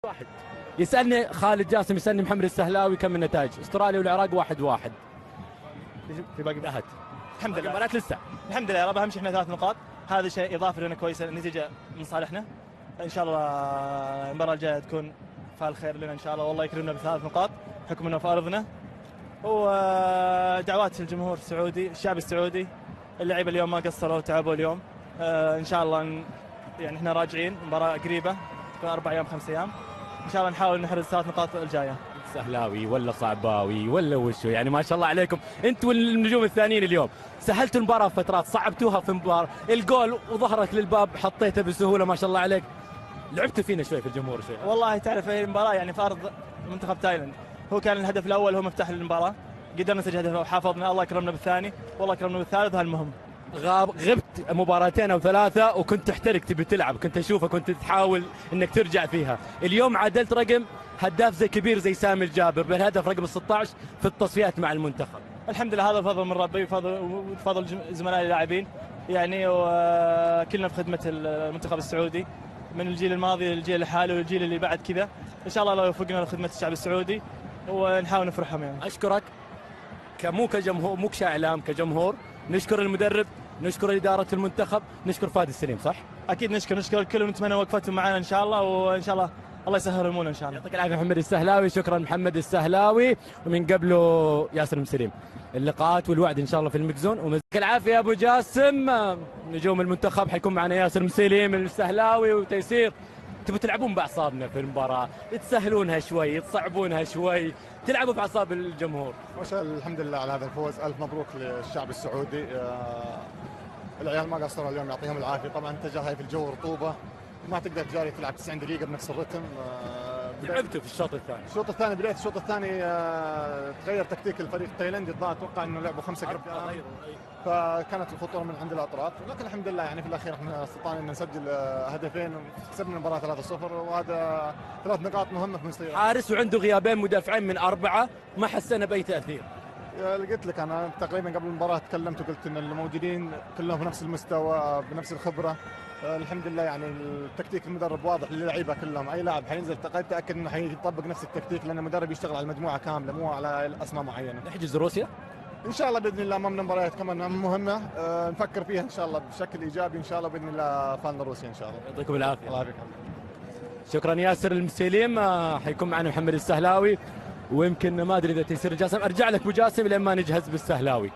1-1. يسالني خالد جاسم، يسالني محمد السهلاوي كم النتائج؟ استراليا والعراق 1-1. في باقي انتهت. الحمد لله. المباراة لسه. الحمد لله يا رب، اهم شيء احنا 3 نقاط، هذا شيء اضافي لنا كويس، النتيجه من صالحنا ان شاء الله. المباراه الجايه تكون فال خير لنا ان شاء الله، والله يكرمنا ب3 نقاط حكم انه في ارضنا. ودعوات الجمهور السعودي، الشعب السعودي، اللعيبه اليوم ما قصروا وتعبوا اليوم. ان شاء الله يعني احنا راجعين، مباراه قريبه تكون 4 ايام 5 ايام، ان شاء الله نحاول نحرز 3 نقاط الجايه. سهلاوي ولا صعباوي ولا وشو يعني؟ ما شاء الله عليكم انتم والنجوم الثانيين اليوم. سهلتوا المباراه فترات، صعبتوها في مباراه، الجول وظهرك للباب حطيته بسهوله ما شاء الله عليك. لعبتوا فينا شوي في الجمهور شوي. والله تعرف هي المباراه يعني في ارض منتخب تايلاند، هو كان الهدف الاول هو مفتاح للمباراه، قدرنا نسجل هدف وحافظنا، الله كرمنا بالثاني والله كرمنا بالثالث، هذا المهم. غبت مباراتين او 3 وكنت تحترق تبي تلعب، كنت اشوفك كنت تحاول انك ترجع فيها. اليوم عدلت رقم هداف زي كبير زي سامي الجابر بالهدف رقم 16 في التصفيات مع المنتخب. الحمد لله، هذا فضل من ربي وفضل زملائي اللاعبين يعني، وكلنا في خدمه المنتخب السعودي من الجيل الماضي للجيل الحالي والجيل اللي بعد كذا، ان شاء الله لو يوفقنا لخدمه الشعب السعودي ونحاول نفرحهم يعني. اشكرك مو كجمهور مو كاعلام، كجمهور نشكر المدرب، نشكر إدارة المنتخب، نشكر فادي السليم. صح؟ اكيد نشكر الكل ونتمنى وقفتهم معنا ان شاء الله، وان شاء الله الله يسهل امورنا ان شاء الله. يعطيك العافيه محمد السهلاوي. شكرا محمد السهلاوي، ومن قبله ياسر مسلم. اللقاءات والوعد ان شاء الله في المكزون. ومسك العافيه يا ابو جاسم. نجوم المنتخب حيكون معنا ياسر مسلم، السهلاوي وتيسير. تبوا تلعبون باعصابنا في المباراه، تسهلونها شوي، تصعبونها شوي، تلعبوا باعصاب الجمهور. ما شاء الله، الحمد لله على هذا الفوز، الف مبروك للشعب السعودي. العيال ما قصروا اليوم، يعطيهم العافيه. طبعا انت جاي في الجو رطوبه، ما تقدر تجاري تلعب 90 دقيقه بنفس الرتم. لعبتوا في الشوط الثاني. بدايه الشوط الثاني تغير تكتيك الفريق التايلندي، اتوقع انه لعبوا 5 قدام، فكانت الخطوره من عند الاطراف، لكن الحمد لله يعني في الاخير احنا استطعنا ان نسجل هدفين، كسبنا المباراه 3-0، وهذا 3 نقاط مهمه في مصير. حارس وعنده غيابين مدافعين من 4، ما حسنا باي تاثير. قلت لك انا تقريبا قبل المباراه تكلمت وقلت ان الموجودين كلهم بنفس المستوى بنفس الخبره. الحمد لله يعني التكتيك المدرب واضح للعيبه كلهم، اي لاعب حينزل تاكد انه حيطبق نفس التكتيك، لان المدرب يشتغل على المجموعه كامله مو على اسماء معينه. نحجز روسيا ان شاء الله باذن الله، امامنا مباريات كمان مهمه نفكر فيها ان شاء الله بشكل ايجابي ان شاء الله باذن الله، فالنا روسيا ان شاء الله. يعطيكم العافيه. الله يعافيك. شكرا ياسر المسيليم. حيكون معنا محمد السهلاوي، ويمكن ما ادري اذا تيسير جاسم. ارجع لك ابو جاسم لما نجهز بالسهلاوي.